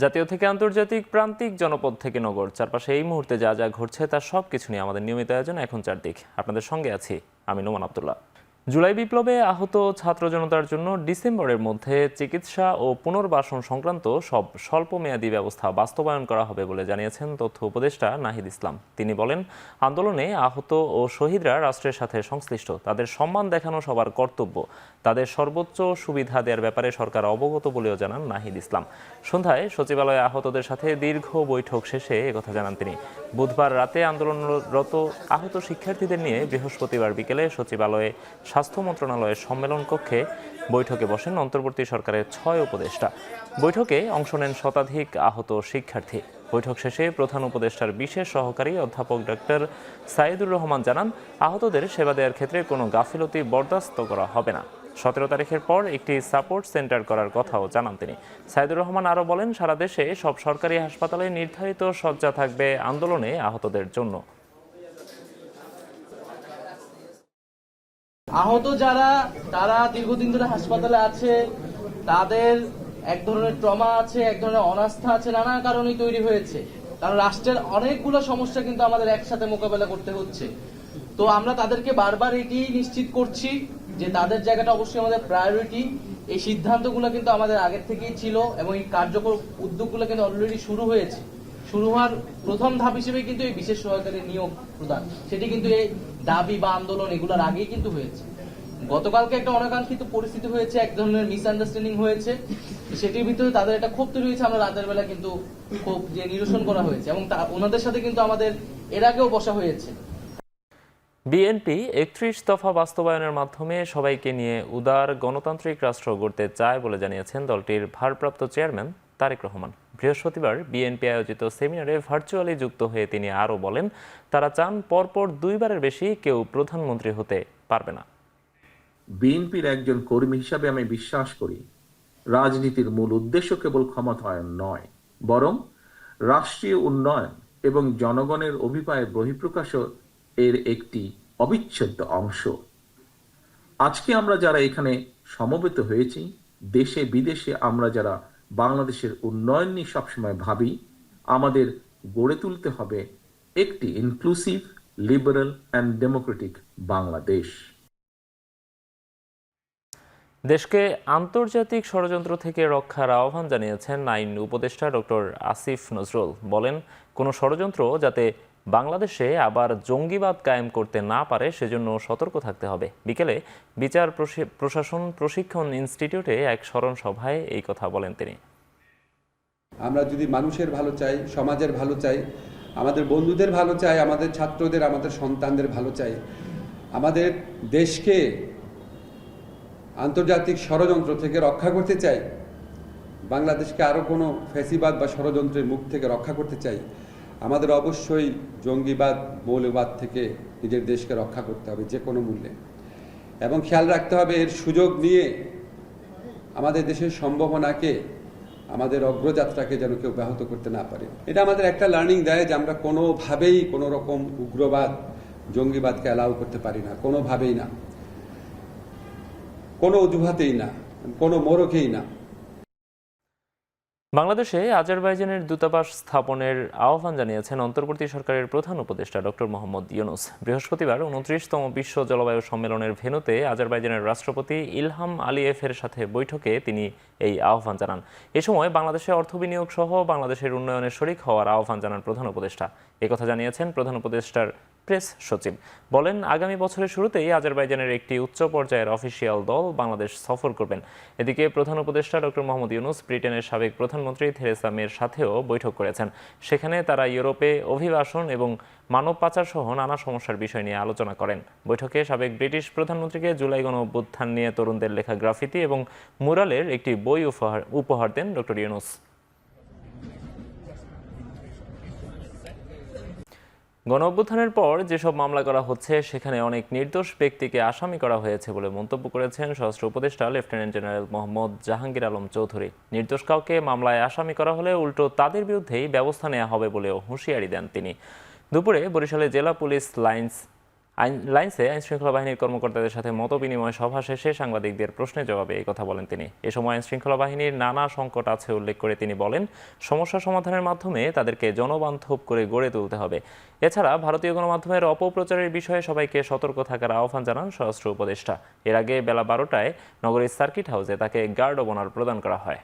জাতীয় থেকে আন্তর্জাতিক, প্রান্তিক, জনপদ থেকে নগর, চারপাশে এই মুহূর্তে যা যা ঘটছে তার সব কিছু নিয়ে আমাদের নিয়মিত আয়োজন এখন চারদিক। আপনাদের সঙ্গে আছি আমি নোমান আব্দুল্লাহ। জুলাই বিপ্লবে আহত ছাত্র জনতার জন্য ডিসেম্বরের মধ্যে চিকিৎসা ও পুনর্বাসন সংক্রান্ত সব স্বল্পমেয়াদী ব্যবস্থা বাস্তবায়ন করা হবে বলে জানিয়েছেন তথ্য উপদেষ্টা নাহিদ ইসলাম। তিনি বলেন, আন্দোলনে আহত ও শহীদরা রাষ্ট্রের সাথে সংশ্লিষ্ট, তাদের সম্মান দেখানো সবার কর্তব্য। তাদের সর্বোচ্চ সুবিধা দেওয়ার ব্যাপারে সরকার অবগত বলেও জানান নাহিদ ইসলাম। সন্ধ্যায় সচিবালয়ে আহতদের সাথে দীর্ঘ বৈঠক শেষে একথা জানান তিনি। বুধবার রাতে আন্দোলনরত আহত শিক্ষার্থীদের নিয়ে বৃহস্পতিবার বিকেলে সচিবালয়ে স্বাস্থ্য মন্ত্রণালয়ের সম্মেলন কক্ষে বৈঠকে বসেন অন্তর্বর্তী সরকারের 6 উপদেষ্টা। বৈঠকে অংশ নেন শতাধিক আহত শিক্ষার্থী। বৈঠক শেষে প্রধান উপদেষ্টার বিশেষ সহকারী অধ্যাপক ডক্টর সাইদুর রহমান জানান, আহতদের সেবা দেওয়ার ক্ষেত্রে কোনো গাফিলতি বরদাস্ত করা হবে না। 17 তারিখের পর একটি সাপোর্ট সেন্টার করার কথাও জানান তিনি। সাইদুর রহমান আরও বলেন, সারা দেশে সব সরকারি হাসপাতালে নির্ধারিত শয্যা থাকবে আন্দোলনে আহতদের জন্য। আহত যারা তারা দীর্ঘদিন ধরে হাসপাতালে আছে, তাদের এক ধরনের ট্রমা আছে, এক ধরনের অনাস্থা আছে, নানা কারণেই তৈরি হয়েছে। কারণ রাষ্ট্রের অনেকগুলো সমস্যা কিন্তু আমাদের একসাথে মোকাবেলা করতে হচ্ছে। তো আমরা তাদেরকে বারবার এটি নিশ্চিত করছি যে তাদের জায়গাটা অবশ্যই আমাদের প্রায়োরিটি। এই সিদ্ধান্তগুলো কিন্তু আমাদের আগের থেকেই ছিল এবং এই কার্যকর উদ্যোগগুলো কিন্তু অলরেডি শুরু হয়েছে। শুরু হওয়ার প্রথম ধাপ হিসেবে কিন্তু এই বিশেষ সহকারী নিয়োগ প্রদান, সেটি কিন্তু এই দাবি বা আন্দোলন এগুলোর আগেই কিন্তু হয়েছে। গতকালকে একটা অনাকাঙ্ক্ষিত পরিস্থিতি হয়েছে, এক ধরনের মিসআন্ডারস্ট্যান্ডিং হয়েছে, সেটির ভিতরে তাদের একটা ক্ষোভ তৈরি হয়েছে। আমরা রাতের বেলা কিন্তু ক্ষোভ যে নিরসন করা হয়েছে এবং ওনাদের সাথে কিন্তু আমাদের এর আগেও বসা হয়েছে। বিএনপি 31 দফা বাস্তবায়নের মাধ্যমে সবাইকে নিয়ে উদার গণতান্ত্রিক রাষ্ট্র গড়তে চায় বলে জানিয়েছেন দলটির ভারপ্রাপ্ত চেয়ারম্যান তারেক রহমান। বৃহস্পতিবার বিএনপি আয়োজিত সেমিনারে ভার্চুয়ালি যুক্ত হয়ে তিনি আরও বলেন, তারা চান পরপর 2 বারের বেশি কেউ প্রধানমন্ত্রী হতে পারবে না। বিএনপির একজন কর্মী হিসাবে আমি বিশ্বাস করি, রাজনীতির মূল উদ্দেশ্য কেবল ক্ষমতায়ন নয়, বরং রাষ্ট্রীয় উন্নয়ন এবং জনগণের অভিপ্রায়ের বহিঃপ্রকাশও এর একটি অবিচ্ছেদ্য অংশ। আজকে আমরা যারা এখানে সমবেত হয়েছি, দেশে বিদেশে আমরা যারা বাংলাদেশের উন্নয়ন নিয়ে সবসময় ভাবি, আমাদের গড়ে তুলতে হবে একটি inclusive, liberal and Democratic Bangladesh. দেশকে আন্তর্জাতিক ষড়যন্ত্র থেকে রক্ষার আহ্বান জানিয়েছেন আইন উপদেষ্টা ডক্টর আসিফ নজরুল। বলেন, কোনো ষড়যন্ত্র যাতে বাংলাদেশে আবার জঙ্গিবাদ কায়েম করতে না পারে সেজন্য সতর্ক থাকতে হবে। বিকেলে বিচার প্রশাসন প্রশিক্ষণ ইনস্টিটিউটে এক স্মরণ সভায় এই কথা বলেন তিনি। আমরা যদি মানুষের ভালো চাই, সমাজের ভালো চাই, আমাদের বন্ধুদের ভালো চাই, আমাদের ছাত্রদের, আমাদের সন্তানদের ভালো চাই, আমাদের দেশকে আন্তর্জাতিক ষড়যন্ত্র থেকে রক্ষা করতে চাই, বাংলাদেশকে আরও কোনো ফ্যাসিবাদ বা ষড়যন্ত্রের মুখ থেকে রক্ষা করতে চাই, আমাদের অবশ্যই জঙ্গিবাদ, মৌলবাদ থেকে নিজের দেশকে রক্ষা করতে হবে যে কোনো মূল্যে। এবং খেয়াল রাখতে হবে এর সুযোগ নিয়ে আমাদের দেশের সম্ভাবনাকে, আমাদের অগ্রযাত্রাকে যেন কেউ ব্যাহত করতে না পারে। এটা আমাদের একটা লার্নিং দেয় যে আমরা কোনোভাবেই কোনো রকম উগ্রবাদ, জঙ্গিবাদকে অ্যালাউ করতে পারি না, কোনোভাবেই না, কোনো অজুহাতেই না, কোনো মোড়কেই না। বাংলাদেশে আজারবাইজানের দূতাবাস স্থাপনের আহ্বান জানিয়েছেন অন্তর্বর্তী সরকারের প্রধান উপদেষ্টা ডক্টর মোহাম্মদ ইউনুস। বৃহস্পতিবার 29তম বিশ্ব জলবায়ু সম্মেলনের ভেন্যুতে আজারবাইজানের রাষ্ট্রপতি ইলহাম আলিয়েভের সাথে বৈঠকে তিনি এই আহ্বান জানান। এ সময় বাংলাদেশে অর্থ বিনিয়োগ সহ বাংলাদেশের উন্নয়নে শরিক হওয়ার আহ্বান জানান প্রধান উপদেষ্টা। একথা জানিয়েছেন প্রধান উপদেষ্টার প্রেস সচিব। বলেন, আগামী বছরের শুরুতেই আজারবাইজানের একটি উচ্চ পর্যায়ের অফিসিয়াল দল বাংলাদেশ সফর করবেন। এদিকে প্রধান উপদেষ্টা ডক্টর মোহাম্মদ ইউনুস ব্রিটেনের সাবেক প্রধানমন্ত্রী থেরেসা মের সাথেও বৈঠক করেছেন। সেখানে তারা ইউরোপে অভিবাসন এবং মানব পাচার সহ নানা সমস্যার বিষয় নিয়ে আলোচনা করেন। বৈঠকে সাবেক ব্রিটিশ প্রধানমন্ত্রীকে জুলাই গণ অভ্যুত্থান নিয়ে তরুণদের লেখা গ্রাফিতি এবং মুরালের একটি বই উপহার দেন ডক্টর ইউনুস। গণ অভ্যুত্থানের পর যেসব মামলা করা হচ্ছে সেখানে অনেক নির্দোষ ব্যক্তিকে আসামি করা হয়েছে বলে মন্তব্য করেছেন স্বরাষ্ট্র উপদেষ্টা লেফটেন্যান্ট জেনারেল মোহাম্মদ জাহাঙ্গীর আলম চৌধুরী। নির্দোষ কাউকে মামলায় আসামি করা হলে উল্টো তাদের বিরুদ্ধেই ব্যবস্থা নেওয়া হবে বলেও হুঁশিয়ারি দেন তিনি। দুপুরে বরিশালে জেলা পুলিশ লাইন্স লাইন্সে আইনশৃঙ্খলা বাহিনীর কর্মকর্তাদের সাথে মতবিনিময় সভা শেষে সাংবাদিকদের প্রশ্নের জবাবে এই কথা বলেন তিনি। এ সময় আইনশৃঙ্খলা বাহিনীর নানা সংকট আছে উল্লেখ করে তিনি বলেন, সমস্যা সমাধানের মাধ্যমে তাদেরকে জনবান্ধব করে গড়ে তুলতে হবে। এছাড়া ভারতীয় গণমাধ্যমের অপপ্রচারের বিষয়ে সবাইকে সতর্ক থাকার আহ্বান জানান স্বরাষ্ট্র উপদেষ্টা। এর আগে বেলা 12টায় নগরীর সার্কিট হাউসে তাকে গার্ড অব অনার প্রদান করা হয়।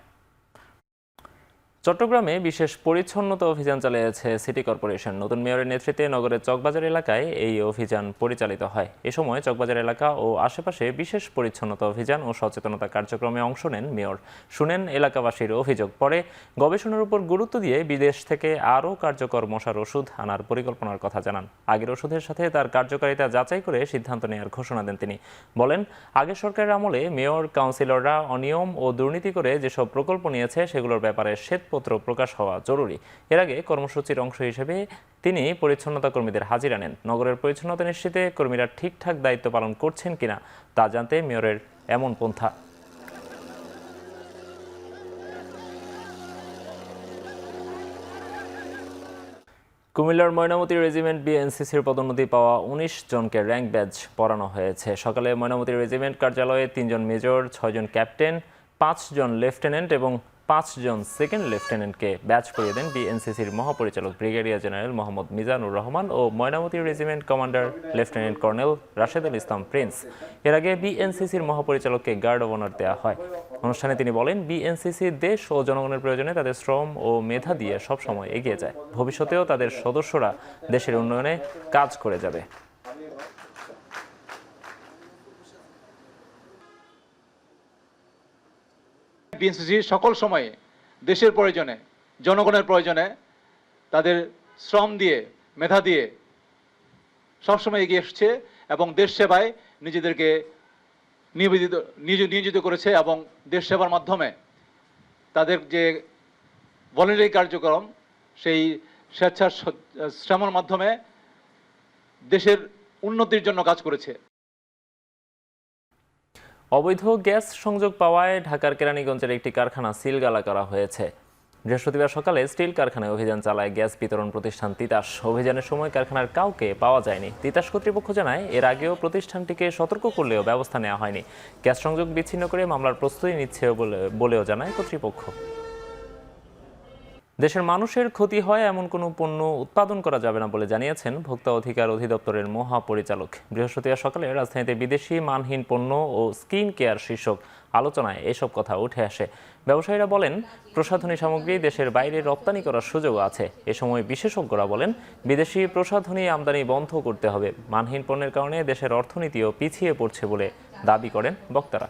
চট্টগ্রামে বিশেষ পরিচ্ছন্নতা অভিযান চালিয়েছে সিটি কর্পোরেশন। নতুন মেয়রের নেতৃত্বে নগরের চকবাজার এলাকায় এই অভিযান পরিচালিত হয়। এ সময় চকবাজার এলাকা ও আশেপাশে বিশেষ পরিচ্ছন্নতা অভিযান ও সচেতনতা কার্যক্রমে অংশ নেন মেয়র। শুনেন এলাকাবাসীর অভিযোগ। পরে গবেষণার উপর গুরুত্ব দিয়ে বিদেশ থেকে আরও কার্যকর মশার ওষুধ আনার পরিকল্পনার কথা জানান। আগের ওষুধের সাথে তার কার্যকারিতা যাচাই করে সিদ্ধান্ত নেওয়ার ঘোষণা দেন তিনি। বলেন, আগের সরকারের আমলে মেয়র কাউন্সিলররা অনিয়ম ও দুর্নীতি করে যেসব প্রকল্প নিয়েছে সেগুলোর ব্যাপারে শ্বেতপত্র প্রকাশ হওয়া জরুরি। এর আগে কর্মসূচির অংশ হিসেবে তিনি পরিচ্ছন্নতা কর্মীদের হাজিরা নেন। নগরের পরিচ্ছন্নতা নিশ্চিতে কর্মীরা ঠিকঠাক দায়িত্ব পালন করছেন কিনা তা জানতে মেয়রের এমন পন্থা। কুমিল্লার ময়নামতি রেজিমেন্ট বিএনসিসির পদোন্নতি পাওয়া 19 জনকে র্যাঙ্ক ব্যাজ পরানো হয়েছে। সকালে ময়নামতি রেজিমেন্ট কার্যালয়ে 3 জন মেজর, 6 জন ক্যাপ্টেন, 5 জন লেফটেন্যান্ট এবং 5 জন সেকেন্ড লেফটেন্যান্টকে ব্যাচ পরিয়ে দেন বিএনসিসির মহাপরিচালক ব্রিগেডিয়ার জেনারেল মোহাম্মদ মিজানুর রহমান ও Mainamati regiment commander lieutenant colonel Rashedul Islam Prince. এর আগে বিএনসিসির মহাপরিচালককে গার্ড অব অনার দেওয়া হয়। অনুষ্ঠানে তিনি বলেন, বিএনসিসি দেশ ও জনগণের প্রয়োজনে তাদের শ্রম ও মেধা দিয়ে সবসময় এগিয়ে যায়। ভবিষ্যতেও তাদের সদস্যরা দেশের উন্নয়নে কাজ করে যাবে। বিএনসিসি সকল সময়ে দেশের প্রয়োজনে, জনগণের প্রয়োজনে তাদের শ্রম দিয়ে, মেধা দিয়ে সবসময় এগিয়ে এসছে এবং দেশ সেবায় নিজেদেরকে নিয়োজিত করেছে এবং দেশ সেবার মাধ্যমে তাদের যে ভলেন্টারি কার্যক্রম, সেই স্বেচ্ছাশ্রমের মাধ্যমে দেশের উন্নতির জন্য কাজ করেছে। অবৈধ গ্যাস সংযোগ পাওয়ায় ঢাকার কেরানীগঞ্জের একটি কারখানা সিলগালা করা হয়েছে। বৃহস্পতিবার সকালে স্টিল কারখানায় অভিযান চালায় গ্যাস বিতরণ প্রতিষ্ঠান তিতাস। অভিযানের সময় কারখানার কাউকে পাওয়া যায়নি। তিতাস কর্তৃপক্ষ জানায়, এর আগেও প্রতিষ্ঠানটিকে সতর্ক করলেও ব্যবস্থা নেওয়া হয়নি। গ্যাস সংযোগ বিচ্ছিন্ন করে মামলার প্রস্তুতি নিচ্ছে বলেও জানায় কর্তৃপক্ষ। দেশের মানুষের ক্ষতি হয় এমন কোনো পণ্য উৎপাদন করা যাবে না বলে জানিয়েছেন ভোক্তা অধিকার অধিদপ্তরের মহাপরিচালক। বৃহস্পতিবার সকালে রাজধানীতে বিদেশি মানহীন পণ্য ও স্কিন কেয়ার শীর্ষক আলোচনায় এসব কথা উঠে আসে। ব্যবসায়ীরা বলেন, প্রসাধনী সামগ্রী দেশের বাইরে রপ্তানি করার সুযোগ আছে। এ সময় বিশেষজ্ঞরা বলেন, বিদেশি প্রসাধনী আমদানি বন্ধ করতে হবে। মানহীন পণ্যের কারণে দেশের অর্থনীতিও পিছিয়ে পড়ছে বলে দাবি করেন বক্তারা।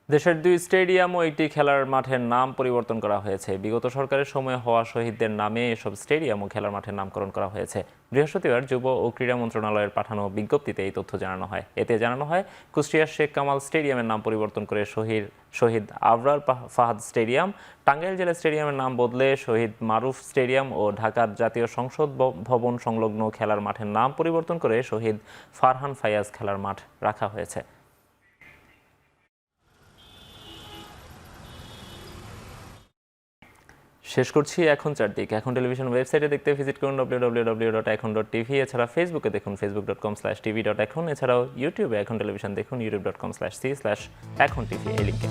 দেশের 2 স্টেডিয়াম ও একটি খেলার মাঠের নাম পরিবর্তন করা হয়েছে। বিগত সরকারের সময় হওয়া শহীদদের নামে এসব স্টেডিয়াম ও খেলার মাঠের নামকরণ করা হয়েছে। বৃহস্পতিবার যুব ও ক্রীড়া মন্ত্রণালয়ের পাঠানো বিজ্ঞপ্তিতে এই তথ্য জানানো হয়। এতে জানানো হয়, কুষ্টিয়ার শেখ কামাল স্টেডিয়ামের নাম পরিবর্তন করে শহীদ আবরার ফাহাদ স্টেডিয়াম, টাঙ্গাইল জেলা স্টেডিয়ামের নাম বদলে শহীদ মারুফ স্টেডিয়াম ও ঢাকার জাতীয় সংসদ ভবন সংলগ্ন খেলার মাঠের নাম পরিবর্তন করে শহীদ ফারহান ফায়াজ খেলার মাঠ রাখা হয়েছে। শেষ করছি এখন চারদিক। এখন টেলিভিশন ওয়েবসাইটে দেখতে ভিজিট করুন www.ekhon.tv। এছাড়া ফেসবুকে দেখুন facebook.com/tv.ekhon। এছাড়াও ইউটিউবে এখন টেলিভিশন দেখুন youtube.com/c/ekhon tv এই লিঙ্কে।